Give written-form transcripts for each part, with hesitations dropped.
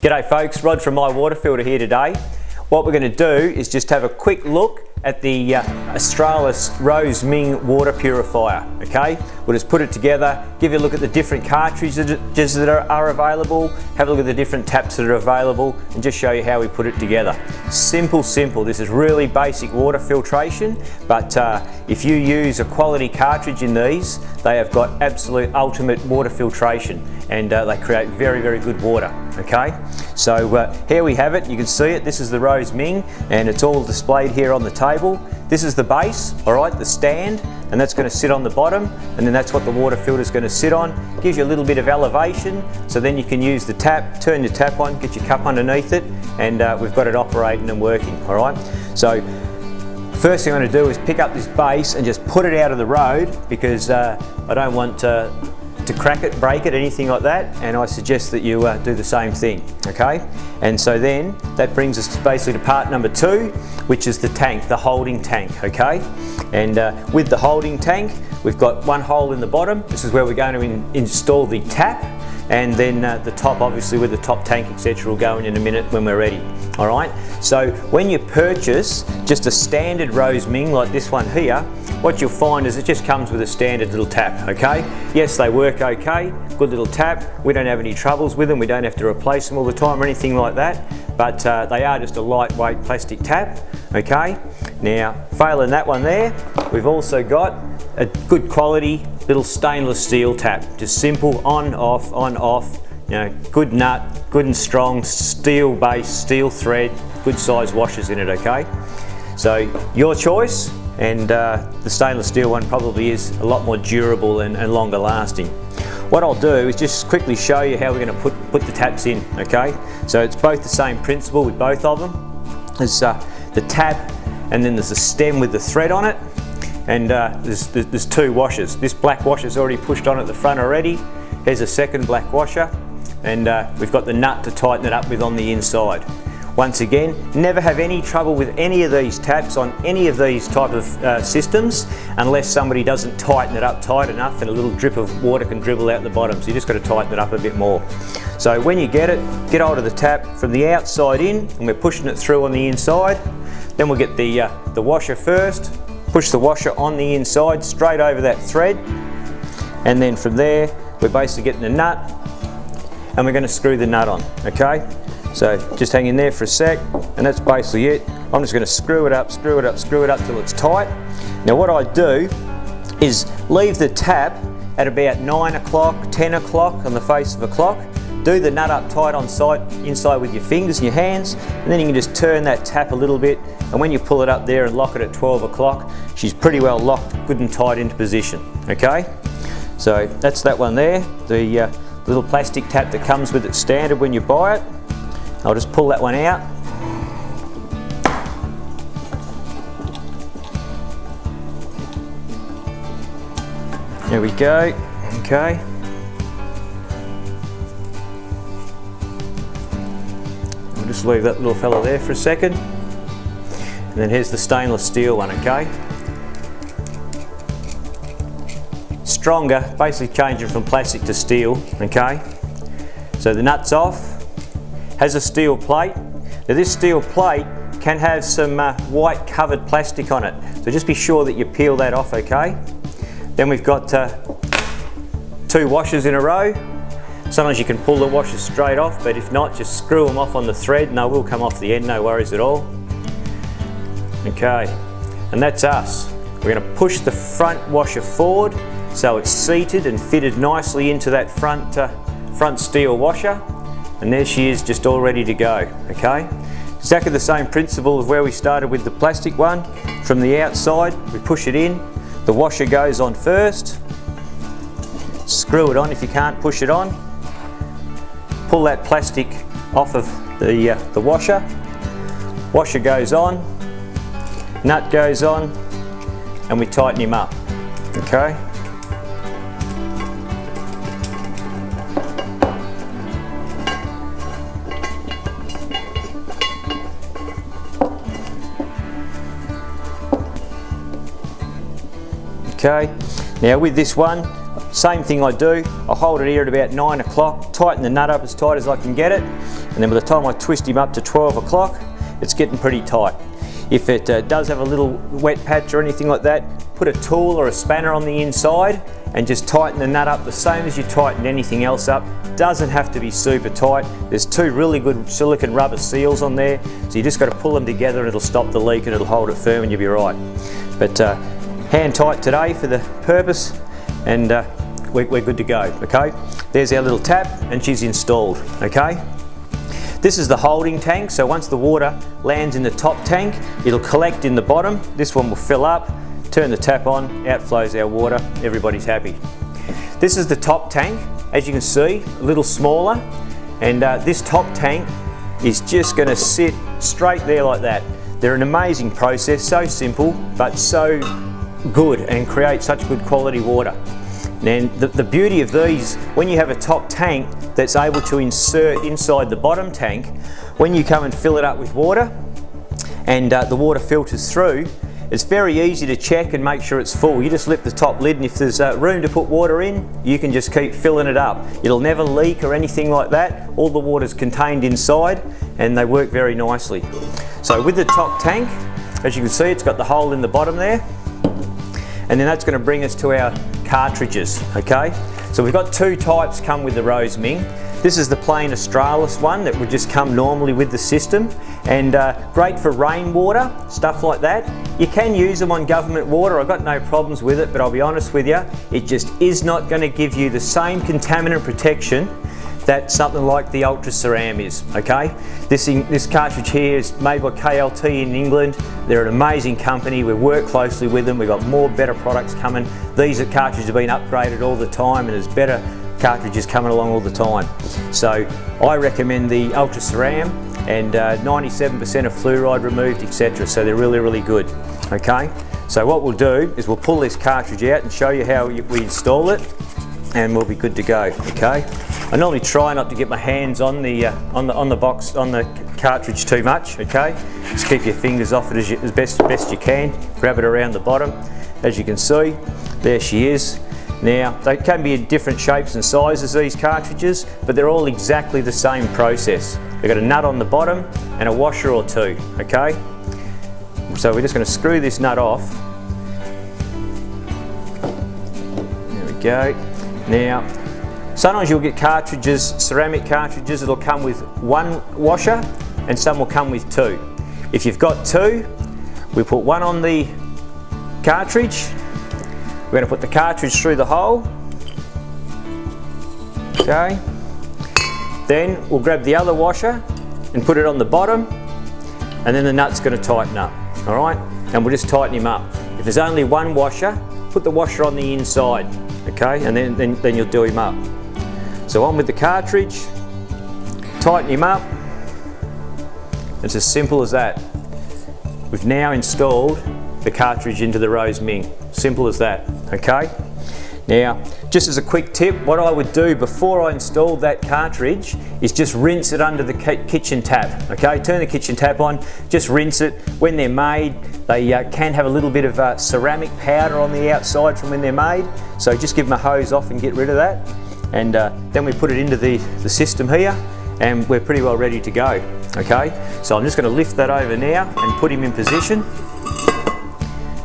G'day folks, Rod from My Water Filter here today. What we're going to do is just have a quick look at the Australis Rose Ming water purifier. Okay, we'll just put it together, give you a look at the different cartridges that are available, have a look at the different taps that are available, and just show you how we put it together. Simple. This is really basic water filtration, but if you use a quality cartridge in these, they have got absolute ultimate water filtration, and they create very good water. Okay, so here we have it. You can see it. This is the Rose Ming, and it's all displayed here on the table. This is the base, all right, the stand, and that's going to sit on the bottom, and then that's what the water filter is going to sit on. Gives you a little bit of elevation, so then you can use the tap, turn your tap on, get your cup underneath it, and we've got it operating and working. All right. So first thing I'm going to do is pick up this base and just put it out of the road, because I don't want to crack it, break it, anything like that, and I suggest that you do the same thing. Okay, and so then that brings us basically to part number 2, which is the tank, the holding tank. Okay, and with the holding tank, we've got one hole in the bottom. This is where we're going to install the tap, and then the top, obviously, with the top tank, etc., will go in a minute when we're ready. All right, so when you purchase just a standard Rose Ming like this one here, what you'll find is it just comes with a standard little tap. Okay, yes, they work okay, good little tap. We don't have any troubles with them. We don't have to replace them all the time or anything like that, but they are just a lightweight plastic tap. Okay, now failing that one there, we've also got a good quality little stainless steel tap, just simple on off, you know, good nut, good and strong, steel base, steel thread, good size washers in it. Okay, so your choice, and the stainless steel one probably is a lot more durable and longer lasting. What I'll do is just quickly show you how we're going to put the taps in. Okay, so it's both the same principle with both of them. There's the tap, and then there's a stem with the thread on it, and there's 2 washers. This black washer's already pushed on at the front already. Here's a second black washer, and we've got the nut to tighten it up with on the inside. Once again, never have any trouble with any of these taps on any of these type of systems unless somebody doesn't tighten it up tight enough and a little drip of water can dribble out the bottom. So you just got to tighten it up a bit more. So when you get it, get hold of the tap from the outside in, and we're pushing it through on the inside. Then we'll get the washer first, push the washer on the inside straight over that thread, and then from there we're basically getting the nut, and we're going to screw the nut on. Okay, so just hang in there for a sec, and that's basically it. I'm just going to screw it up till it's tight. Now what I do is leave the tap at about 9 o'clock, 10 o'clock on the face of a clock. Do the nut up tight inside with your fingers and your hands, and then you can just turn that tap a little bit, and when you pull it up there and lock it at 12 o'clock, she's pretty well locked, good and tight into position. Okay, so that's that one there, the little plastic tap that comes with it standard when you buy it. I'll just pull that one out. There we go. Okay. We'll just leave that little fella there for a second. And then here's the stainless steel one. Okay. Stronger, basically changing from plastic to steel. Okay. So the nut's off. Has a steel plate. Now this steel plate can have some white covered plastic on it, so just be sure that you peel that off. Okay, then we've got 2 washers in a row. Sometimes you can pull the washers straight off, but if not, just screw them off on the thread and they will come off the end, no worries at all. Okay, and that's us. We're going to push the front washer forward so it's seated and fitted nicely into that front steel washer. And there she is, just all ready to go. Okay, exactly the same principle as where we started with the plastic one. From the outside, we push it in, the washer goes on first, screw it on if you can't push it on, pull that plastic off of the washer goes on, nut goes on, and we tighten him up. Okay. Okay, now with this one, Same thing I do, I hold it here at about 9 o'clock, tighten the nut up as tight as I can get it, and then by the time I twist him up to 12 o'clock, it's getting pretty tight. If it does have a little wet patch or anything like that, put a tool or a spanner on the inside and just tighten the nut up the same as you tighten anything else up. Doesn't have to be super tight. There's two really good silicone rubber seals on there, so you just got to pull them together and it'll stop the leak and it'll hold it firm and you'll be right. But hand tight today for the purpose, and we're good to go. Okay, there's our little tap and she's installed. Okay, this is the holding tank, so once the water lands in the top tank, it'll collect in the bottom. This one will fill up, turn the tap on, out flows our water, everybody's happy. This is the top tank, as you can see, a little smaller, and this top tank is just going to sit straight there like that. They're an amazing process, so simple but so good and create such good quality water. And the beauty of these, when you have a top tank that's able to insert inside the bottom tank, when you come and fill it up with water and the water filters through, it's very easy to check and make sure it's full. You just lift the top lid, and if there's room to put water in, you can just keep filling it up. It'll never leak or anything like that. All the water's contained inside and they work very nicely. So with the top tank, as you can see, it's got the hole in the bottom there, and then that's going to bring us to our cartridges. Okay, so we've got two types come with the Rose Ming. This is the plain Australis one that would just come normally with the system, and great for rainwater, stuff like that. You can use them on government water, I've got no problems with it, but I'll be honest with you, it just is not going to give you the same contaminant protection that something like the Ultra Ceram is. Okay, this cartridge here is made by KLT in England. They're an amazing company. We work closely with them. We've got more better products coming. These cartridges are being upgraded all the time, and there's better cartridges coming along all the time. So I recommend the Ultra Ceram, and 97% of fluoride removed, etc. So they're really, really good. Okay, so what we'll do is we'll pull this cartridge out and show you how we install it, and we'll be good to go. Okay, I normally try not to get my hands on the box, on the cartridge too much. Okay, just keep your fingers off it as best you can. Grab it around the bottom. As you can see, there she is. Now, they can be in different shapes and sizes, these cartridges, but they're all exactly the same process. They've got a nut on the bottom and a washer or two. Okay, so we're just going to screw this nut off. There we go. Now, sometimes you'll get cartridges, ceramic cartridges, that'll come with one washer and some will come with two. If you've got two, we put one on the cartridge. We're going to put the cartridge through the hole. Okay. Then we'll grab the other washer and put it on the bottom, and then the nut's going to tighten up. All right, and we'll just tighten him up. If there's only one washer, put the washer on the inside. Okay, and then you'll do him up. So on with the cartridge, tighten him up. It's as simple as that. We've now installed the cartridge into the Rose Ming. Simple as that. Okay. Now, just as a quick tip, what I would do before I installed that cartridge is just rinse it under the kitchen tap. Okay, turn the kitchen tap on, just rinse it. When they're made, they can have a little bit of ceramic powder on the outside from when they're made. So just give them a hose off and get rid of that. And then we put it into the system here, and we're pretty well ready to go. Okay, so I'm just going to lift that over now and put him in position.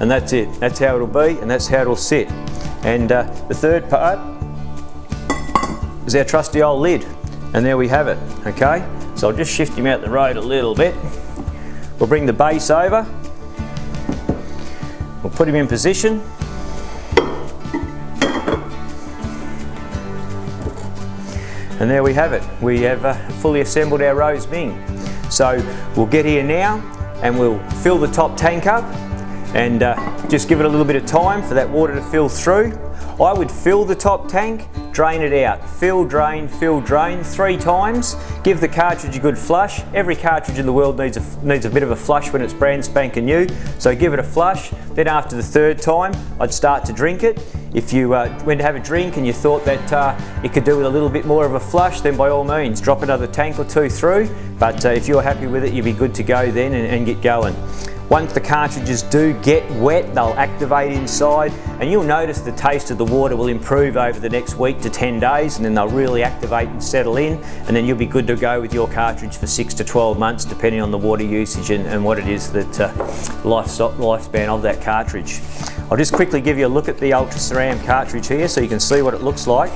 And that's it. That's how it'll be, and that's how it'll sit. And the third part is our trusty old lid, and there we have it. Okay, so I'll just shift him out the road a little bit. We'll bring the base over. We'll put him in position. And there we have it. We have fully assembled our Rose Ming. So we'll get here now and we'll fill the top tank up, and just give it a little bit of time for that water to fill through. I would fill the top tank, drain it out, fill, drain, 3 times. Give the cartridge a good flush. Every cartridge in the world needs a bit of a flush when it's brand spanking new, so give it a flush. Then after the 3rd time, I'd start to drink it. If you went to have a drink and you thought that it could do with a little bit more of a flush, then by all means drop another tank or 2 through. But if you're happy with it, you'll be good to go then and get going. Once the cartridges do get wet, they'll activate inside, and you'll notice the taste of the water will improve over the next week to 10 days, and then they'll really activate and settle in, and then you'll be good to go with your cartridge for 6 to 12 months, depending on the water usage and what it is that lifespan of that cartridge. I'll just quickly give you a look at the Ultra Ceram cartridge here so you can see what it looks like,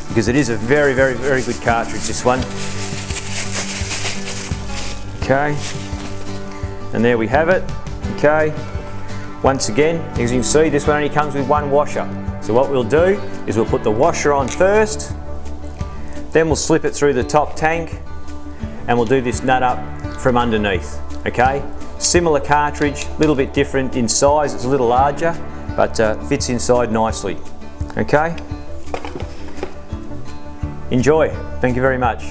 because it is a very, very, very good cartridge, this one. Okay. And there we have it. Okay. Once again, as you can see, this one only comes with one washer. So what we'll do is we'll put the washer on first, then we'll slip it through the top tank, and we'll do this nut up from underneath. Okay. Similar cartridge, a little bit different in size. It's a little larger, but fits inside nicely. Okay. Enjoy. Thank you very much.